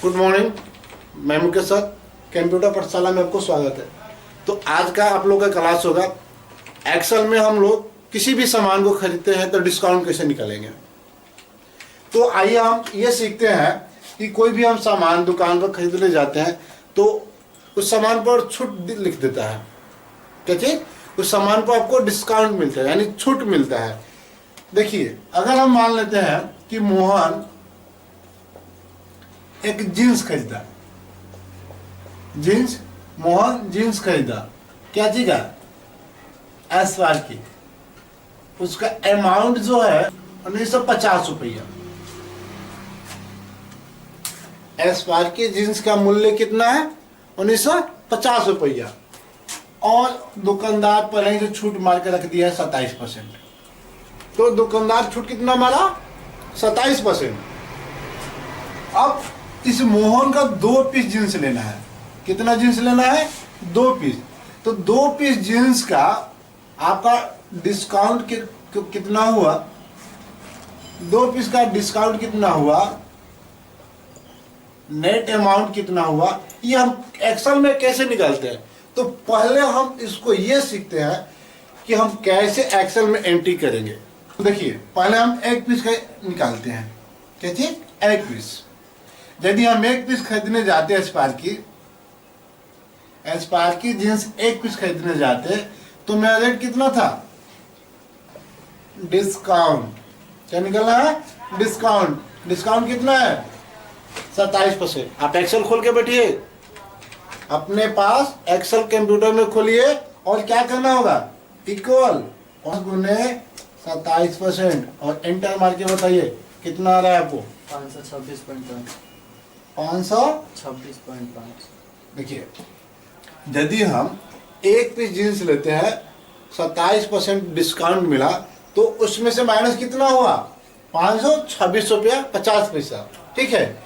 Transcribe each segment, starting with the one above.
Good morning, मैं Mukesh sir, computer पाठशाला में आपको स्वागत है। तो आज का आप लोग का क्लास होगा एक्सेल में हम लोग किसी भी सामान को खरीदते हैं तो डिस्काउंट कैसे निकालेंगे। तो आइए हम ये सीखते हैं कि कोई भी हम सामान दुकान पर खरीदने जाते हैं तो उस सामान पर छूट लिख देता है। क्या चीज? उस सामान पर आपको डिस्काउंट मिलता है, यानी छूट मिलता है। देखिए, अगर हम मान लेते हैं कि मोहन एक जीन्स खरीदा, मोहन जीन्स खरीदा, क्या चीज है? एसवार की। उसका अमाउंट जो है 1950 रुपया। एसवार की जीन्स का मूल्य कितना है? 1950 रुपया। और दुकानदार पहले से छूट मार के रख दिया है 27%। तो दुकानदार छूट कितना मारा? 27%। अब इस मोहन का 2 पीस जींस लेना है। कितना जींस लेना है? 2 पीस। तो 2 पीस जींस का आपका डिस्काउंट कितना हुआ? 2 पीस का डिस्काउंट कितना हुआ? नेट अमाउंट कितना हुआ? ये हम एक्सेल में कैसे निकालते हैं? तो पहले हम इसको ये सीखते हैं कि हम कैसे एक्सेल में एंट्री करेंगे। देखिए, पहले हम एक पीस का निकालते हैं। क्या चीज? एक पीस। यदि हम एक पीस खरीदने जाते हैं एस्पायर की जींस एक पीस खरीदने जाते तो मेरा रेट कितना था? डिस्काउंट क्या निकलना है? डिस्काउंट कितना है? 27%। आप एक्सेल खोल के बैठिए, अपने पास एक्सेल कंप्यूटर में खोलिए और क्या करना होगा? इक्वल गुने 27% और एंटर मार के बताइए कितना आ रहा है आपको? 526.5। 526.5। देखिए, यदि हम एक पीस जींस लेते हैं 27% डिस्काउंट मिला तो उसमें से माइनस कितना हुआ? 526 रुपया 50 पैसा। ठीक है,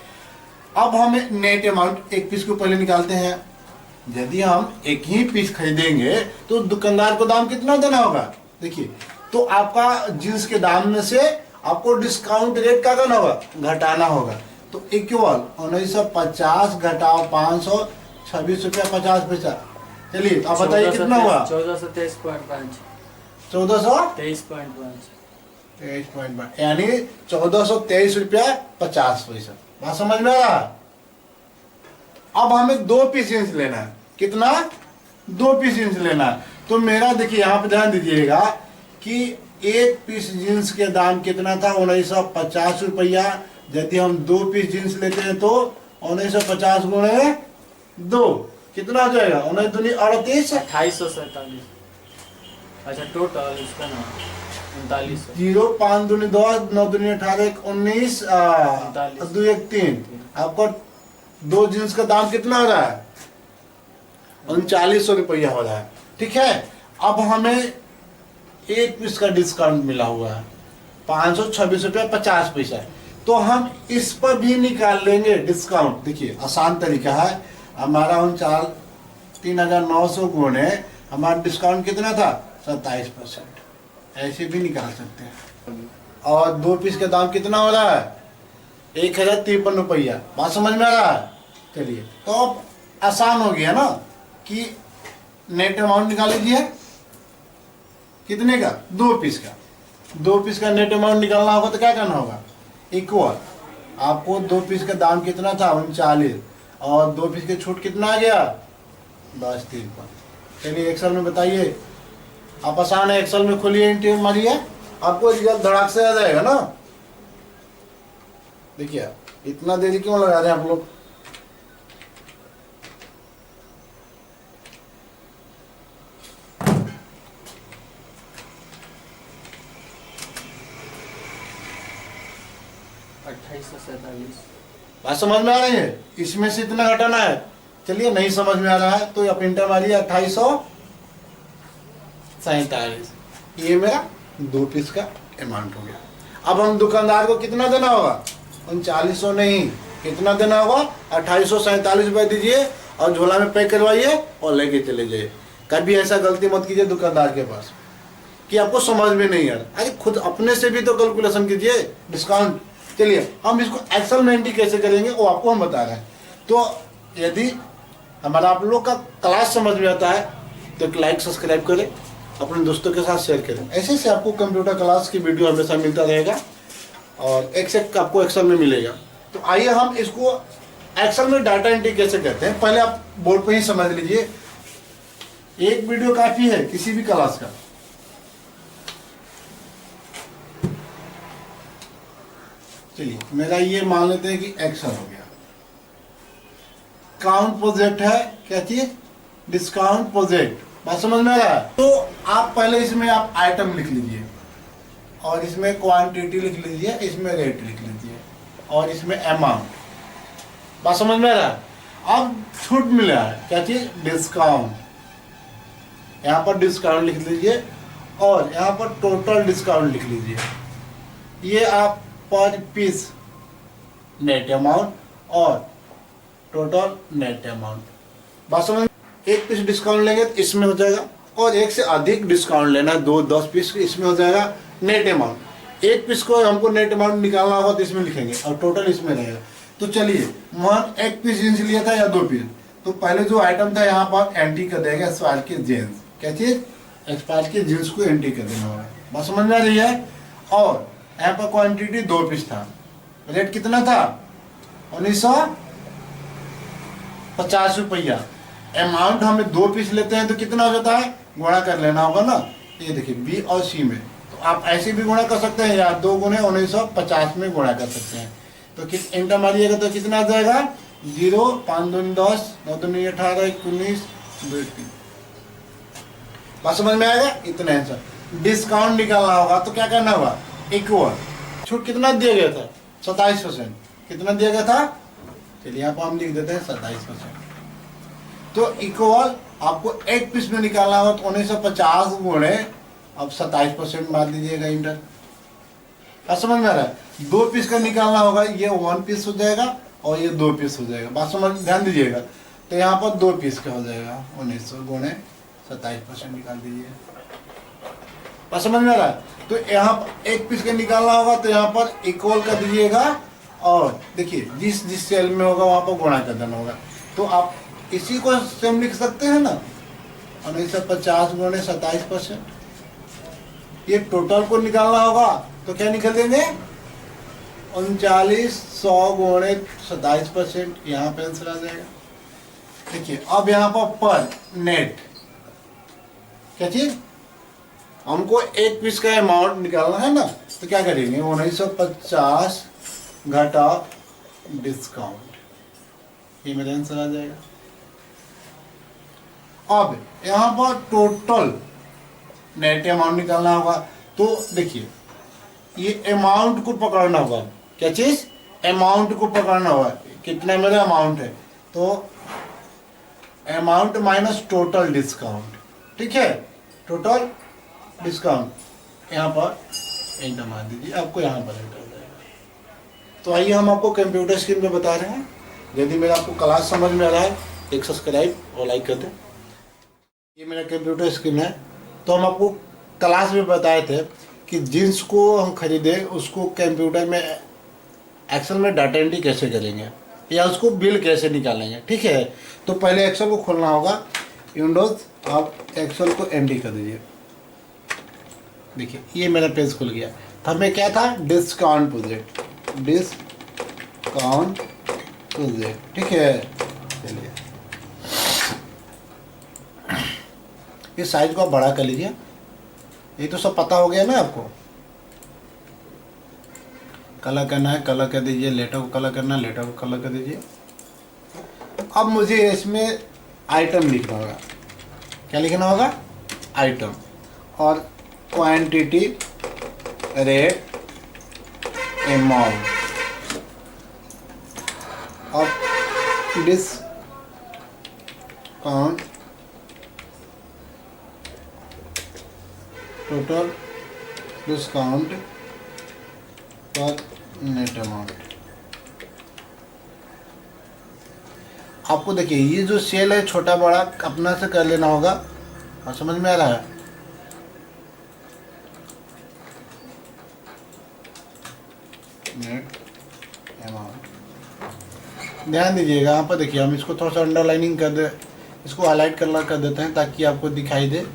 अब हमें नेट अमाउंट एक पीस को पहले निकालते हैं। यदि हम एक ही पीस खरीदेंगे तो दुकानदार को दाम कितना देना होगा? देखिए, तो आपका जींस के दाम में से आपको डिस्काउंट रेट क्या करना होगा? घटाना होगा। तो इक्वल 1950 घटाओ 526 रुपया 50 पैसा। चलिए, आप बताइए कितना हुआ? 1423.5। 1423.5 यानी 1423 रुपया 50 पैसा। बात समझ में आ रहा? अब हमें 2 पीस जींस लेना है। कितना? 2 पीस जींस लेना है। तो मेरा देखिए, यहाँ पे ध्यान दीजिएगा कि एक पीस जींस के दाम कितना था? 1950 रुपया। यदि हम 2 पीस जींस लेते हैं तो 1950 गुणे 2 कितना हो जाएगा? 19 दूनी 38, 2847। अच्छा, टोटल इसका ना 3900। 0 5 दूनी 10, 9 दूनी 18, 19, 2 1 3। आपको 2 जींस का दाम कितना हो रहा है? 3900 रुपया हो रहा है। ठीक है, अब हमें एक पीस का डिस्काउंट मिला हुआ है 526 रुपया 50 पैसा। तो हम इस पर भी निकाल लेंगे डिस्काउंट। देखिए, आसान तरीका है। हमारा 3900 गुणे हमारा डिस्काउंट कितना था? 27%। ऐसे भी निकाल सकते हैं। और 2 पीस का दाम कितना हो रहा है? 1053 रुपया। बात समझ में आ रहा है? चलिए, तो अब आसान हो गया ना कि नेट अमाउंट निकाल लीजिए। कितने का? 2 पीस का। 2 पीस का नेट अमाउंट निकालना होगा तो क्या करना होगा? इक्वल आपको 2 पीस का दाम कितना था? 39, और 2 पीस के छूट कितना आ गया? 1053। चलिए, एक्सेल में बताइए। आप आसान है, एक्सेल में खोलिए, एंटर मारिए, आपको रिजल्ट धड़ाक से आ जाएगा ना। देखिए, इतना देरी क्यों लगा रहे हैं आप लोग? बात समझ में आ रही है? इसमें से इतना घटाना है। चलिए, नहीं समझ में आ रहा है तो आप इंटर मारिए 2847। ये मेरा 2 पीस का अमाउंट हो गया। अब हम दुकानदार को कितना देना होगा? 3900 नहीं, कितना देना होगा? 2847 रुपये दीजिए और झोला में पैक करवाइए और लेके चले जाइए। कभी ऐसा गलती मत कीजिए दुकानदार के पास कि आपको समझ में नहीं आ रहा। अरे खुद अपने से भी तो कैलकुलेशन कीजिए डिस्काउंट। चलिए हम इसको एक्सेल में एंट्री कैसे करेंगे वो आपको हम बता रहे हैं। तो यदि हमारा आप लोग का क्लास समझ में आता है तो एक लाइक सब्सक्राइब करें, अपने दोस्तों के साथ शेयर करें। ऐसे से आपको कंप्यूटर क्लास की वीडियो हमेशा मिलता रहेगा और एक से आपको एक्सेल में मिलेगा। तो आइए हम इसको एक्सेल में डाटा एंट्री कैसे करते हैं, पहले आप बोर्ड पे ही समझ लीजिए। एक वीडियो काफी है किसी भी क्लास का। चलिए मेरा ये मान लेते हैं कि एक्सेल हो गया। काउंट प्रोजेक्ट है, क्या चीज, डिस्काउंट प्रोजेक्ट। बात समझ में आ रहा है? तो आप पहले इसमें आप आइटम लिख लीजिए और इसमें क्वांटिटी लिख लीजिए, इसमें रेट लिख लीजिए और इसमें अमाउंट। बात समझ में आ रहा है? अब छूट मिला है, क्या चीज, डिस्काउंट। यहाँ पर डिस्काउंट लिख लीजिए और यहाँ पर टोटल डिस्काउंट लिख लीजिए। ये आप पर पीस नेट अमाउंट और टोटल नेट अमाउंट। बात समझ, एक पीस डिस्काउंट लेंगे तो इसमें हो जाएगा, और एक से अधिक डिस्काउंट लेना है 10 पीस, इसमें हो जाएगा नेट अमाउंट। एक पीस को हमको नेट अमाउंट निकालना होगा तो इसमें लिखेंगे और टोटल इसमें रहेगा। तो चलिए मान एक पीस जींस लिया था या 2 पीस, तो पहले जो आइटम था यहाँ पर एंट्री कर देगा एक्सपायर की जींस। क्या चीज, एक्सपायर की जींस को एंट्री कर देना होगा। बात समझ में आ रही है? और यहाँ पर क्वांटिटी 2 पीस था, रेट कितना था, 1950 रुपया। अमाउंट हमें 2 पीस लेते हैं तो कितना हो जाता है, गुणा कर लेना होगा ना। ये देखिए बी और सी में, तो आप ऐसे भी गुणा कर सकते हैं या 2 गुणे 1950 में गुणा कर सकते हैं। तो एंटर मारिएगा तो कितना आ जाएगा, 0, 5 दूनी 10, 9 दूनी 18, 19, 2 3। बात समझ में आएगा? इतना आंसर। डिस्काउंट निकालना होगा तो क्या करना होगा, इक्वल। छूट कितना दिया गया था, 27%। कितना दिया गया था, चलिए यहाँ पर हम लिख देते हैं 27%। तो इक्वल आपको एक पीस में निकालना होगा तो 1950 गुणे अब 27% मार दीजिएगा इंटर। क्या समझ में आ रहा है? 2 पीस का निकालना होगा, ये 1 पीस हो जाएगा और ये 2 पीस हो जाएगा। बात समझ, ध्यान दीजिएगा। तो यहाँ पर 2 पीस का हो जाएगा, 1900 गुणे 27% निकाल दीजिए। बात समझ में आ रहा है? तो यहाँ पर एक पीस का निकालना होगा तो यहाँ पर इक्वल कर दीजिएगा और देखिए जिस जिस सेल में होगा वहाँ पर गुणा कर देना होगा। तो आप इसी को सेम लिख सकते हैं ना, 1950 गुणे 27%। ये टोटल को निकालना होगा तो क्या निकल देंगे, 3900 गुणे 27%। यहाँ पे आंसर आ जाएगा। देखिए अब यहाँ पर नेट, क्या चीज, हमको एक पीस का अमाउंट निकालना है ना, तो क्या करेंगे, 1950 घटा डिस्काउंट, ये मेरा आंसर आ जाएगा। अब यहाँ पर टोटल नेट अमाउंट निकालना होगा। तो देखिए ये अमाउंट को पकड़ना होगा, क्या चीज, अमाउंट को पकड़ना होगा। कितना मेरा अमाउंट है, तो अमाउंट माइनस टोटल डिस्काउंट, ठीक है, टोटल डिस्काउंट। यहाँ पर एंटर मार दीजिए, आपको यहाँ पर एंटर हो जाएगा। तो आइए हम आपको कंप्यूटर स्क्रीन पे बता रहे हैं। यदि मेरा आपको क्लास समझ में आ रहा है एक सब्सक्राइब और लाइक कर दें। ये मेरा कंप्यूटर स्क्रीन है। तो हम आपको क्लास में बताए थे कि जींस को हम खरीदे उसको कंप्यूटर में एक्सेल में डाटा एंट्री कैसे करेंगे या उसको बिल कैसे निकालेंगे, ठीक है। तो पहले एक्सेल को खोलना होगा, विंडोज, आप एक्सेल को एंट्री कर दीजिए। देखिए ये मेरा पेज खुल गया। तो हमें क्या था, डिस्काउंट प्रोजेक्ट, डिस्काउंट प्रोजेक्ट, ठीक है। चलिए ये साइज को आप बड़ा कर लीजिए। ये तो सब पता हो गया ना आपको। कलर करना है कलर कर दीजिए, लेटर को कलर करना है लेटर को कलर कर दीजिए। अब मुझे इसमें आइटम लिखना होगा। क्या लिखना होगा, आइटम, और क्वांटिटी, रेट, अमाउंट, और डिस्काउंट, टोटल डिस्काउंट पर नेट अमाउंट। आपको देखिए ये जो सेल है छोटा बड़ा अपना से कर लेना होगा। और समझ में आ रहा है, नेट ध्यान दीजिएगा यहाँ पर देखिए, हम इसको थोड़ा सा अंडरलाइनिंग कर दे, इसको हाईलाइट कर देते हैं ताकि आपको दिखाई दे।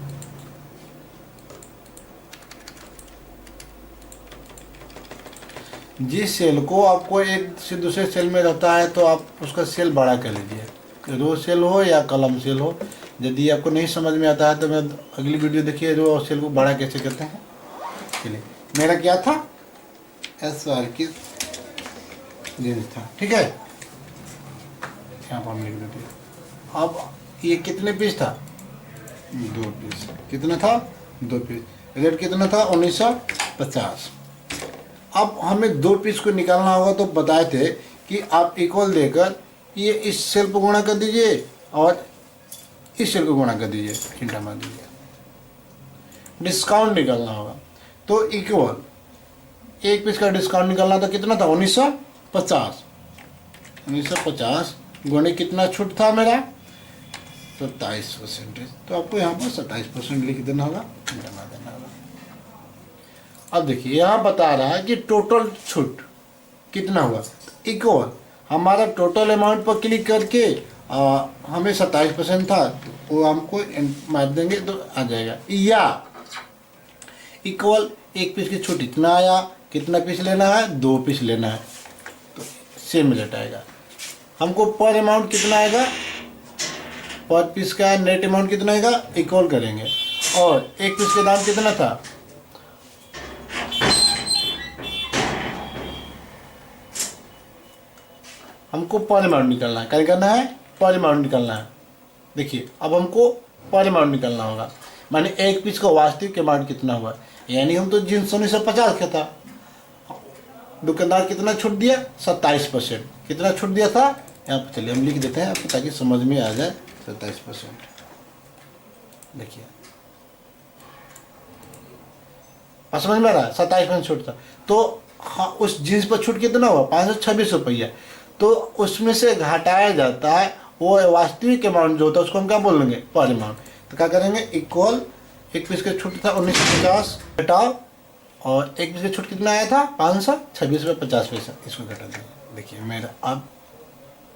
जिस सेल को आपको एक से दूसरे सेल में रहता है तो आप उसका सेल बड़ा कर लीजिए, रो सेल हो या कॉलम सेल हो। यदि आपको नहीं समझ में आता है तो मैं अगली वीडियो देखिए रो सेल को बड़ा कैसे करते हैं। चलिए, मेरा क्या था, SR की जींस था, ठीक है, यहाँ पर हम लिख देते हैं। अब ये कितने पीस था, 2 पीस। कितना था, 2 पीस। रेट कितना था, 1950। अब हमें 2 पीस को निकालना होगा तो बताए थे कि आप इक्वल देकर ये इस सेल को गुणा कर दीजिए और इस सेल को गुणा कर दीजिए, चिंता मार दीजिए। डिस्काउंट निकालना होगा तो इक्वल, एक पीस का डिस्काउंट निकालना था, कितना था, 1950। 1950 गुणे कितना छूट था मेरा, 27%। तो आपको यहाँ पर 27% लिख देना होगा, जमा देना होगा। अब देखिए यहाँ बता रहा है कि टोटल छूट कितना हुआ, इक्वल हमारा टोटल अमाउंट पर क्लिक करके हमें 27% था, तो वो हमको मार देंगे तो आ जाएगा। या इक्वल एक पीस की छूट इतना आया, कितना पीस लेना है, 2 पीस लेना है, तो सेम रेट आएगा। हमको पर अमाउंट कितना आएगा, पर पीस का नेट अमाउंट कितना आएगा, इक्वल करेंगे। और एक पीस का दाम कितना था, हमको पर अमाउंट निकालना है, क्या करना है, पर अमाउंट निकालना है। देखिए अब हमको पर अमाउंट निकालना होगा, माने एक पीस का वास्तविक अमाउंट कितना हुआ, यानी हम तो जींस 1950 का था, दुकानदार कितना छूट दिया, 27%। कितना छूट दिया था, यहाँ पर चलिए हम लिख देते हैं आपको ताकि समझ में आ जाए। 27%, देखिए समझ में आ रहा है, 27% छूट था। तो हाँ, उस जींस पर छूट कितना हुआ, 526 रुपया। तो उसमें से घटाया जाता है वो वास्तविक अमाउंट जो होता है, उसको हम क्या बोलेंगे, पर अमाउंट। तो क्या करेंगे, इक्वल एक पीस का छूट था 1950 घटाओ, और एक पीस का छूट कितना आया था, 526 रुपये 50 पैसा, इसको घटा देंगे। देखिए मेरा अब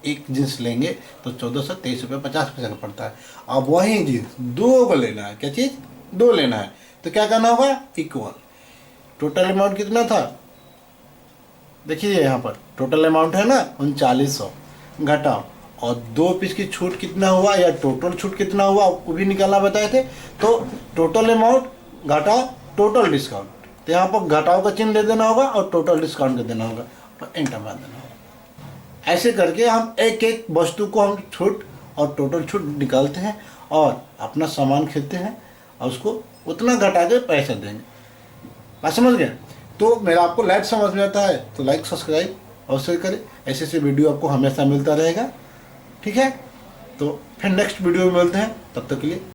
एक जींस लेंगे तो 1423 रुपये 50 पैसा का पड़ता है। अब वही जींस 2 को लेना है, क्या चीज़, 2 लेना है, तो क्या करना होगा, इक्वल टोटल अमाउंट कितना था, देखिए यहाँ पर टोटल अमाउंट है ना 3900, घटाओ और 2 पीस की छूट कितना हुआ या टोटल छूट कितना हुआ वो भी निकालना बताए थे। तो टोटल अमाउंट घटाओ टोटल डिस्काउंट, तो यहाँ पर घटाओ का चिन्ह दे देना होगा और टोटल डिस्काउंट का देना होगा और एंटर मार देना होगा। ऐसे करके हम एक एक वस्तु को हम छूट और टोटल छूट निकालते हैं और अपना सामान खरीदते हैं और उसको उतना घटा के पैसा देंगे। बात समझ गए। तो मेरा आपको लाइक समझ में आता है तो लाइक सब्सक्राइब अवश्य करें, ऐसे ऐसे वीडियो आपको हमेशा मिलता रहेगा, ठीक है। तो फिर नेक्स्ट वीडियो में मिलते हैं, तब तक के लिए